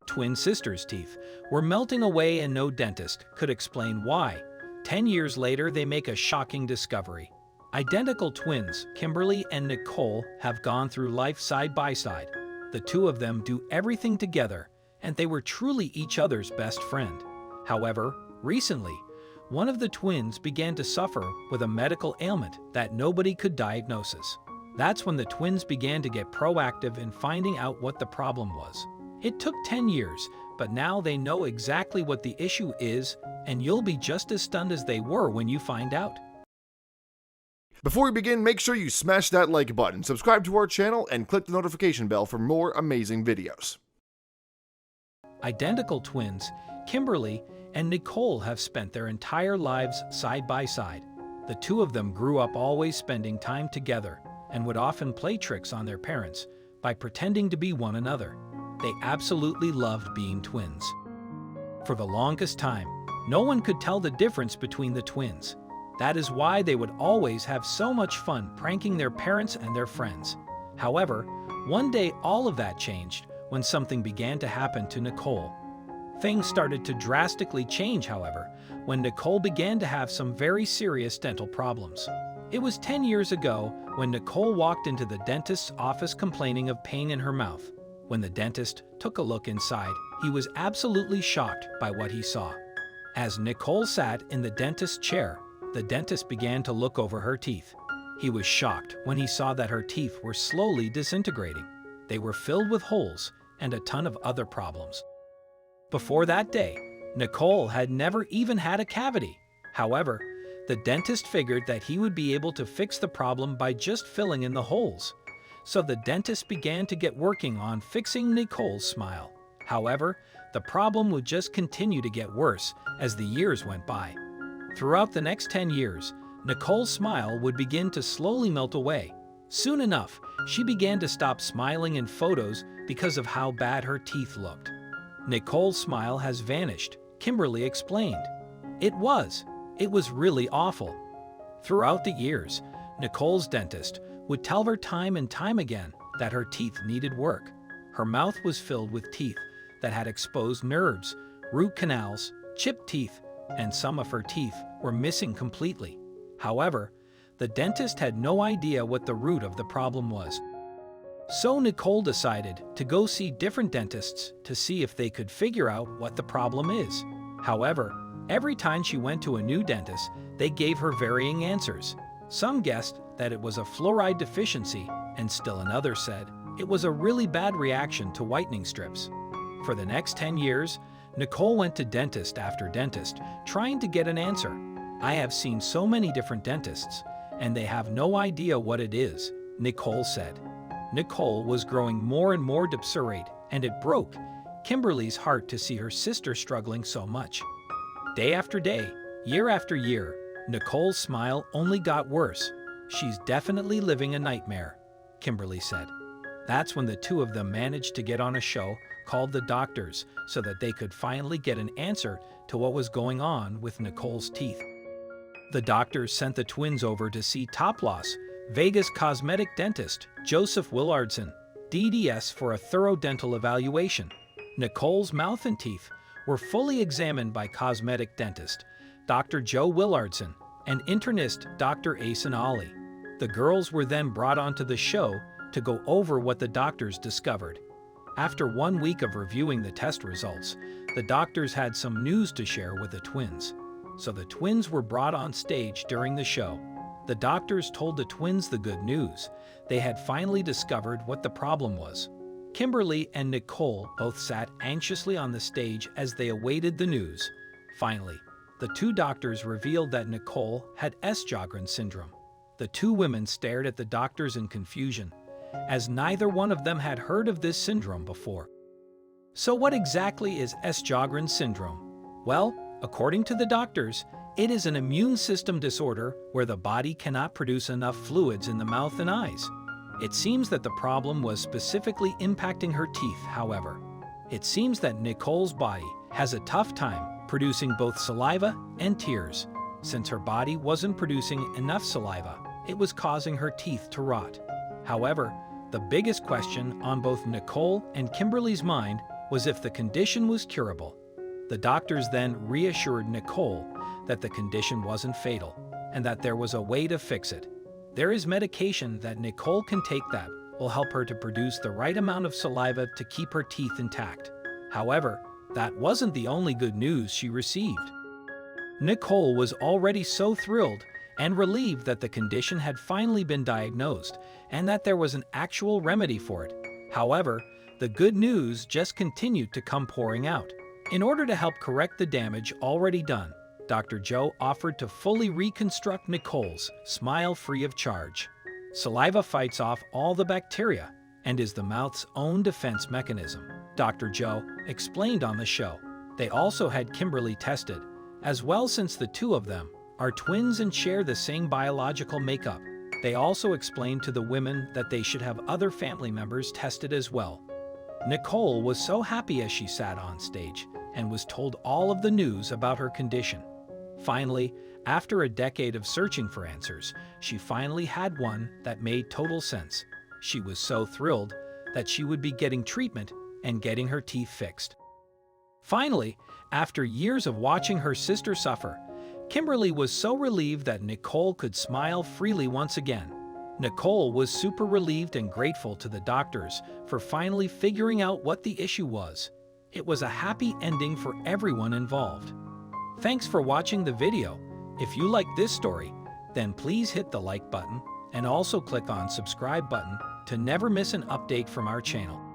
twin sisters' teeth were melting away and no dentist could explain why. 10 years later, they make a shocking discovery. Identical twins, Kimberly and Nicole, have gone through life side by side. The two of them do everything together, and they were truly each other's best friend. However, recently, one of the twins began to suffer with a medical ailment that nobody could diagnose. That's when the twins began to get proactive in finding out what the problem was. It took 10 years, but now they know exactly what the issue is, and you'll be just as stunned as they were when you find out. Before we begin, make sure you smash that like button, subscribe to our channel, and click the notification bell for more amazing videos. Identical twins, Kimberly and Nicole, have spent their entire lives side by side. The two of them grew up always spending time together and would often play tricks on their parents by pretending to be one another. They absolutely loved being twins. For the longest time, no one could tell the difference between the twins. That is why they would always have so much fun pranking their parents and their friends. However, one day all of that changed when something began to happen to Nicole. Things started to drastically change, however, when Nicole began to have some very serious dental problems. It was 10 years ago when Nicole walked into the dentist's office complaining of pain in her mouth. When the dentist took a look inside, he was absolutely shocked by what he saw. As Nicole sat in the dentist's chair, the dentist began to look over her teeth. He was shocked when he saw that her teeth were slowly disintegrating. They were filled with holes and a ton of other problems. Before that day, Nicole had never even had a cavity. However, the dentist figured that he would be able to fix the problem by just filling in the holes. So the dentist began to get working on fixing Nicole's smile. However, the problem would just continue to get worse as the years went by. Throughout the next 10 years, Nicole's smile would begin to slowly melt away. Soon enough, she began to stop smiling in photos because of how bad her teeth looked. Nicole's smile has vanished, Kimberly explained. It was really awful. Throughout the years, Nicole's dentist would tell her time and time again that her teeth needed work. Her mouth was filled with teeth that had exposed nerves, root canals, chipped teeth, and some of her teeth were missing completely. However, the dentist had no idea what the root of the problem was. So Nicole decided to go see different dentists to see if they could figure out what the problem is. However, every time she went to a new dentist, they gave her varying answers. Some guessed that it was a fluoride deficiency, and still another said it was a really bad reaction to whitening strips. For the next 10 years, Nicole went to dentist after dentist, trying to get an answer. I have seen so many different dentists, and they have no idea what it is, Nicole said. Nicole was growing more and more desperate, and it broke Kimberly's heart to see her sister struggling so much. Day after day, year after year, Nicole's smile only got worse. She's definitely living a nightmare, Kimberly said. That's when the two of them managed to get on a show called The Doctors so that they could finally get an answer to what was going on with Nicole's teeth. The doctors sent the twins over to see top Las Vegas cosmetic dentist Joseph Willardson, DDS, for a thorough dental evaluation. Nicole's mouth and teeth were fully examined by cosmetic dentist Dr. Joe Willardson and internist Dr. Asen Ali. The girls were then brought onto the show to go over what the doctors discovered. After 1 week of reviewing the test results, the doctors had some news to share with the twins. So the twins were brought on stage during the show. The doctors told the twins the good news. They had finally discovered what the problem was. Kimberly and Nicole both sat anxiously on the stage as they awaited the news. Finally, the two doctors revealed that Nicole had Sjogren syndrome. The two women stared at the doctors in confusion, as neither one of them had heard of this syndrome before. So what exactly is Sjogren syndrome? Well, according to the doctors, it is an immune system disorder where the body cannot produce enough fluids in the mouth and eyes. It seems that the problem was specifically impacting her teeth, however. It seems that Nicole's body has a tough time producing both saliva and tears. Since her body wasn't producing enough saliva, it was causing her teeth to rot. However, the biggest question on both Nicole and Kimberly's mind was if the condition was curable. The doctors then reassured Nicole that the condition wasn't fatal and that there was a way to fix it. There is medication that Nicole can take that will help her to produce the right amount of saliva to keep her teeth intact. However, that wasn't the only good news she received. Nicole was already so thrilled and relieved that the condition had finally been diagnosed and that there was an actual remedy for it. However, the good news just continued to come pouring out. In order to help correct the damage already done, Dr. Joe offered to fully reconstruct Nicole's smile free of charge. Saliva fights off all the bacteria and is the mouth's own defense mechanism, Dr. Joe explained on the show. They also had Kimberly tested as well, since the two of them are twins and share the same biological makeup. They also explained to the women that they should have other family members tested as well. Nicole was so happy as she sat on stage and was told all of the news about her condition. Finally, after a decade of searching for answers, she finally had one that made total sense. She was so thrilled that she would be getting treatment and getting her teeth fixed. Finally, after years of watching her sister suffer, Kimberly was so relieved that Nicole could smile freely once again. Nicole was super relieved and grateful to the doctors for finally figuring out what the issue was. It was a happy ending for everyone involved. Thanks for watching the video. If you like this story, then please hit the like button and also click on subscribe button to never miss an update from our channel.